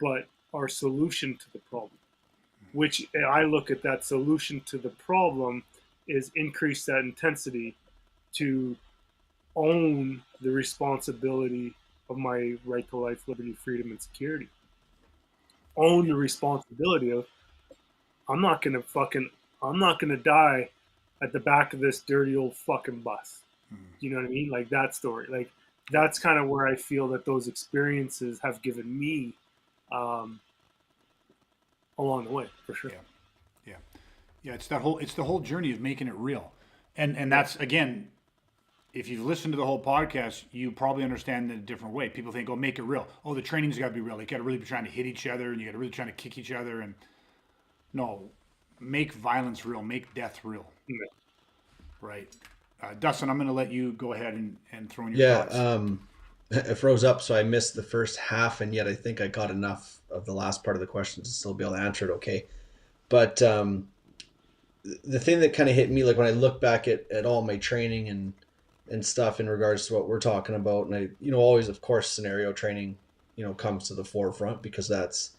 but our solution to the problem, which I look at that solution to the problem is increase that intensity to own the responsibility of my right to life, liberty, freedom, and security. Own the responsibility of I'm not gonna die at the back of this dirty old fucking bus. Do you know what I mean? Like that story. Like that's kind of where I feel that those experiences have given me along the way, for sure. Yeah. It's the whole journey of making it real, and that's again, if you've listened to the whole podcast, you probably understand it in a different way. People think, "Oh, make it real." Oh, the training's got to be real. You got to really be trying to hit each other, and you got to really trying to kick each other. And no, make violence real, make death real. Yeah. Right, Dustin. I'm going to let you go ahead and throw in your thoughts. It froze up, so I missed the first half, and yet I think I got enough of the last part of the question to still be able to answer it okay. But the thing that kind of hit me, like when I look back at all my training and stuff in regards to what we're talking about, and I, always, of course, scenario training comes to the forefront, because that's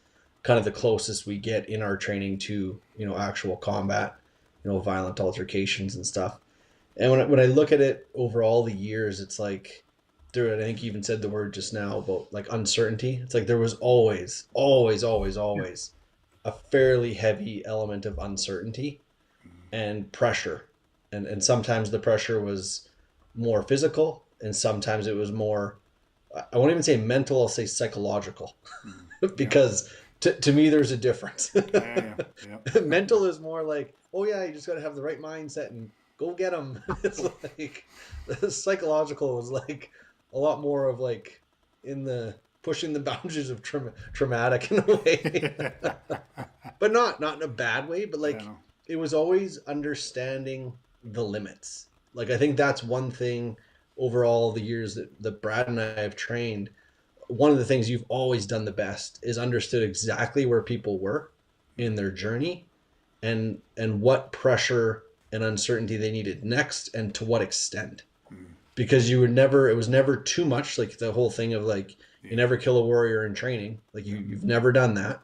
kind of the closest we get in our training to, actual combat, violent altercations and stuff. And when I look at it over all the years, it's like, dude, I think you even said the word just now about like uncertainty. It's like there was always, always, always, always a fairly heavy element of uncertainty and pressure. And sometimes the pressure was more physical, and sometimes it was more, I won't even say mental, I'll say psychological. Because to me, there's a difference. Mental is more like, oh yeah, you just got to have the right mindset and go get them. It's like the psychological was like a lot more of like in the pushing the boundaries of traumatic in a way, but not in a bad way. But like it was always understanding the limits. Like I think that's one thing over all the years that Brad and I have trained. One of the things you've always done the best is understood exactly where people were in their journey and what pressure and uncertainty they needed next and to what extent. Because it was never too much, like the whole thing of like, you never kill a warrior in training. Like you've never done that,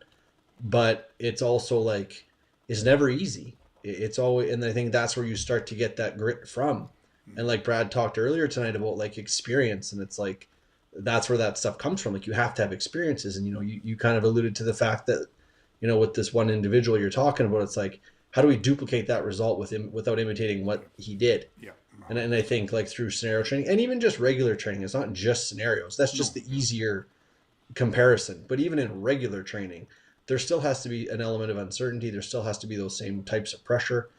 but it's also like, it's never easy. It's always, and I think that's where you start to get that grit from. And like Brad talked earlier tonight about like experience, and it's like, that's where that stuff comes from. Like you have to have experiences. And, you kind of alluded to the fact that, with this one individual you're talking about, it's like, how do we duplicate that result with him without imitating what he did? Yeah. And I think like through scenario training and even just regular training, it's not just scenarios. That's just the easier comparison. But even in regular training, there still has to be an element of uncertainty. There still has to be those same types of pressure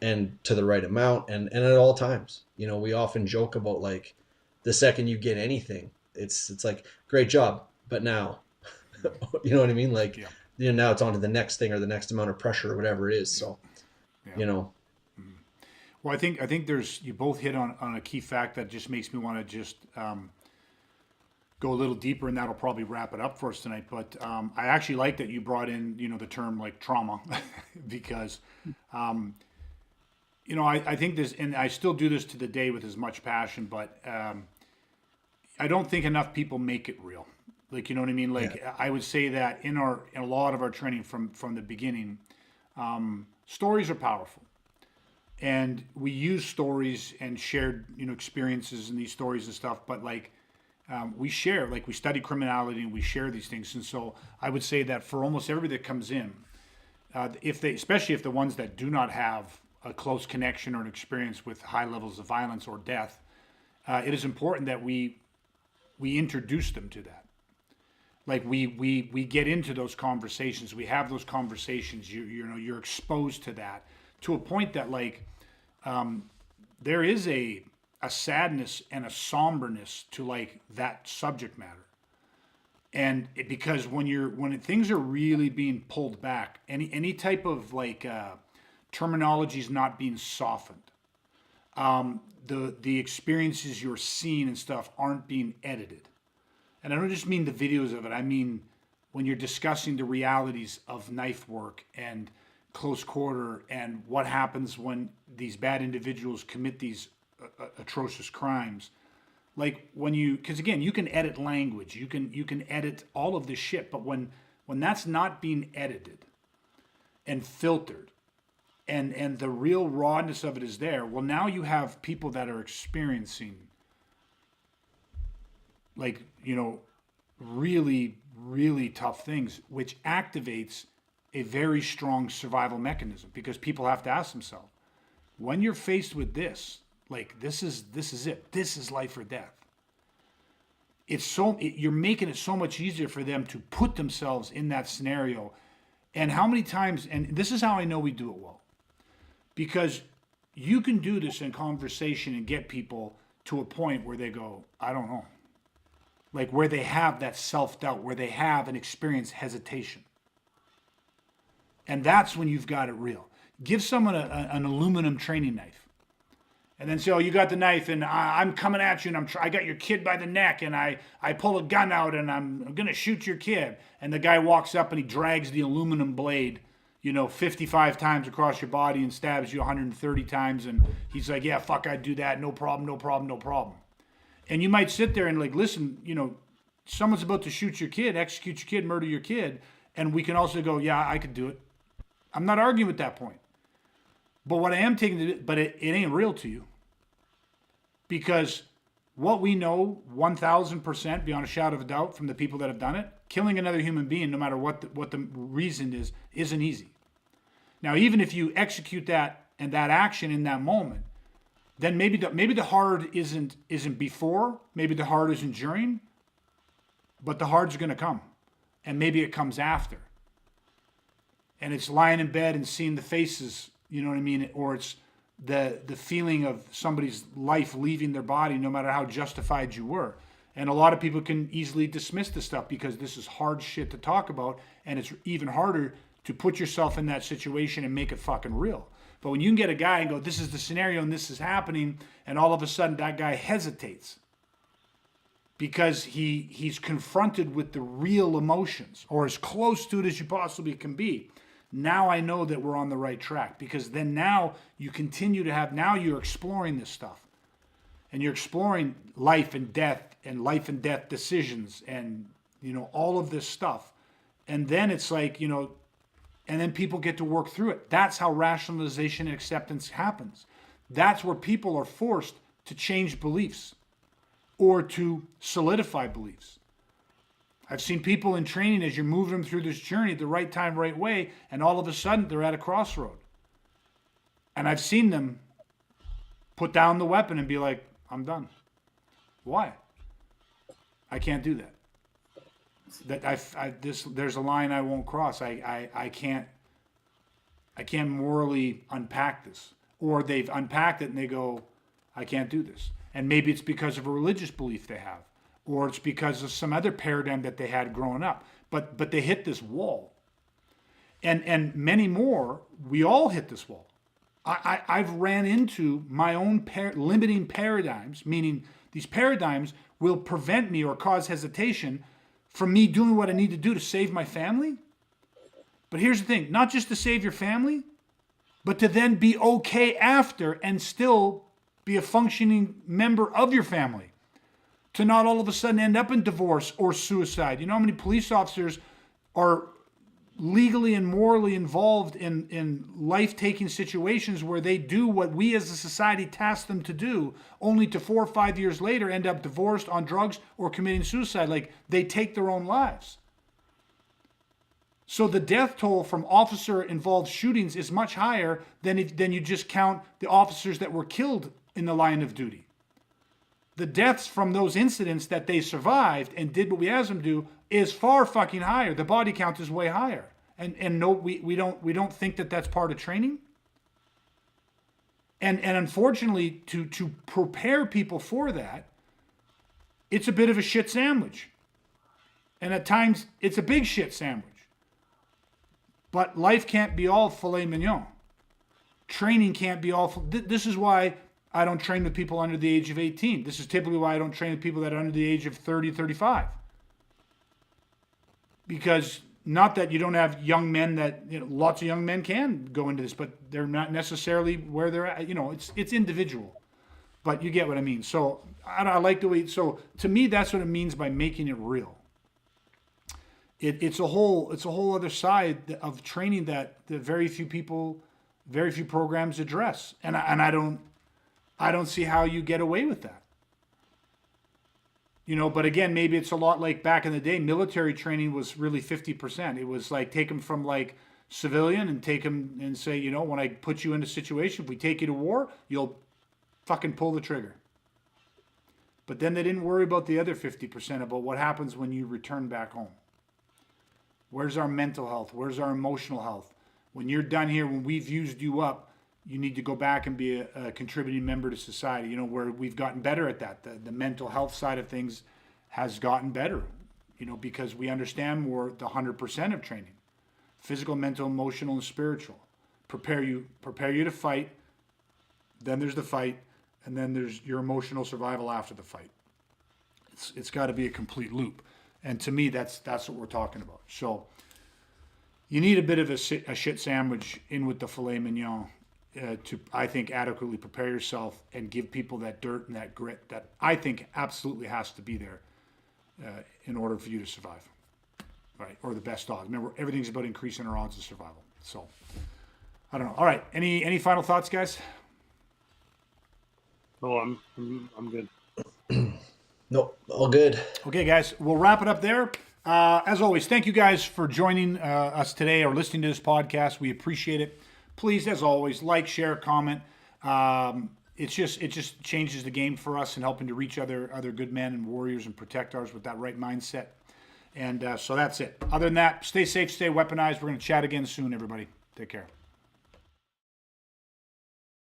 and to the right amount and at all times. We often joke about like the second you get anything, it's like, great job, but now, you know what I mean? Like, now it's on to the next thing or the next amount of pressure or whatever it is. So, Well, I think you both hit on a key fact that just makes me want to just go a little deeper, and that'll probably wrap it up for us tonight. But I actually like that you brought in, the term like trauma, because, I think this, and I still do this to the day with as much passion, but I don't think enough people make it real. Like, you know what I mean? Like, I would say that in a lot of our training from the beginning, stories are powerful. And we use stories and shared, experiences in these stories and stuff. But like, we share, like we study criminality and we share these things. And so I would say that for almost everybody that comes in, especially if the ones that do not have a close connection or an experience with high levels of violence or death, it is important that we introduce them to that. Like we get into those conversations, we have those conversations. You're exposed to that to a point that like there is a sadness and a somberness to like that subject matter. And because when things are really being pulled back, any type of like terminology is not being softened. The experiences you're seeing and stuff aren't being edited. And I don't just mean the videos of it. I mean when you're discussing the realities of knife work and close quarter and what happens when these bad individuals commit these atrocious crimes. Like because again, you can edit language, you can edit all of this shit, but when that's not being edited and filtered, and the real rawness of it is there, well, now you have people that are experiencing like, really, really tough things, which activates a very strong survival mechanism, because people have to ask themselves, when you're faced with this, like this is it. This is life or death. You're making it so much easier for them to put themselves in that scenario. And how many times, and this is how I know we do it well, because you can do this in conversation and get people to a point where they go, I don't know. Like where they have that self-doubt, where they have an experienced hesitation. And that's when you've got it real. Give someone an aluminum training knife. And then say, oh, you got the knife and I'm coming at you and I got your kid by the neck and I pull a gun out and I'm going to shoot your kid. And the guy walks up and he drags the aluminum blade, 55 times across your body and stabs you 130 times. And he's like, yeah, fuck, I'd do that. No problem, no problem, no problem. And you might sit there and like, listen, someone's about to shoot your kid, execute your kid, murder your kid, and we can also go, yeah, I could do it. I'm not arguing with that point. But what I am taking, but it ain't real to you. Because what we know 1,000% beyond a shadow of a doubt from the people that have done it, killing another human being, no matter what the reason is, isn't easy. Now, even if you execute that and that action in that moment, then maybe the hard isn't before, maybe the hard isn't during, but the hard's going to come, and maybe it comes after. And it's lying in bed and seeing the faces, you know what I mean, or it's the feeling of somebody's life leaving their body, no matter how justified you were. And a lot of people can easily dismiss this stuff because this is hard shit to talk about, and it's even harder to put yourself in that situation and make it fucking real. But when you can get a guy and go, this is the scenario and this is happening, and all of a sudden that guy hesitates because he's confronted with the real emotions, or as close to it as you possibly can be. Now I know that we're on the right track, because then now you continue to have, now you're exploring this stuff. And you're exploring life and death decisions and, you know, all of this stuff. And then it's like, you know, and then people get to work through it. That's how rationalization and acceptance happens. That's where people are forced to change beliefs or to solidify beliefs. I've seen people in training, as you're moving them through this journey at the right time, right way, and all of a sudden they're at a crossroad. And I've seen them put down the weapon and be like, I'm done. Why? I can't do that. There's a line I won't cross. I can't morally unpack this. Or they've unpacked it and they go, I can't do this. And maybe it's because of a religious belief they have, or it's because of some other paradigm that they had growing up. But they hit this wall. And many more, we all hit this wall. I've ran into my own limiting paradigms, meaning these paradigms will prevent me or cause hesitation from me doing what I need to do to save my family. But here's the thing, not just to save your family, but to then be okay after and still be a functioning member of your family. To not all of a sudden end up in divorce or suicide. You know how many police officers are legally and morally involved in life-taking situations where they do what we as a society task them to do, only to 4 or 5 years later end up divorced, on drugs, or committing suicide. Like, they take their own lives. So the death toll from officer-involved shootings is much higher than you just count the officers that were killed in the line of duty. The deaths from those incidents that they survived and did what we asked them to do is far fucking higher. The body count is way higher. And no, we don't think that that's part of training. And unfortunately, to prepare people for that, it's a bit of a shit sandwich. And at times, it's a big shit sandwich. But life can't be all filet mignon. Training can't be all. This is why I don't train with people under the age of 18. This is typically why I don't train with people that are under the age of 30, 35. Because not that you don't have young men that, you know, lots of young men can go into this, but they're not necessarily where they're at. You know, it's individual. But you get what I mean. So I like the way, so to me, that's what it means by making it real. It's a whole other side of training that the very few programs address. And I don't see how you get away with that. You know, but again, maybe it's a lot like back in the day, military training was really 50%. It was like, take them from like civilian and take them and say, you know, when I put you in a situation, if we take you to war, you'll fucking pull the trigger. But then they didn't worry about the other 50%, about what happens when you return back home. Where's our mental health? Where's our emotional health? When you're done here, when we've used you up, you need to go back and be a contributing member to society, you know, where we've gotten better at that. The mental health side of things has gotten better, you know, because we understand more the 100% of training. Physical, mental, emotional, and spiritual. Prepare you to fight, then there's the fight, and then there's your emotional survival after the fight. It's got to be a complete loop. And to me, that's what we're talking about. So you need a bit of a shit sandwich in with the filet mignon. To, I think, adequately prepare yourself and give people that dirt and that grit that I think absolutely has to be there. in order for you to survive, right? Or the best odds. Remember, everything's about increasing our odds of survival. So, I don't know. All right, any final thoughts, guys? Oh, I'm good. Nope, all good. Okay, guys, we'll wrap it up there. As always, thank you guys for joining us today or listening to this podcast. We appreciate it. Please, as always, like, share, comment. It just changes the game for us in helping to reach other good men and warriors and protect ours with that right mindset. And so that's it. Other than that, stay safe, stay weaponized. We're going to chat again soon, everybody. Take care.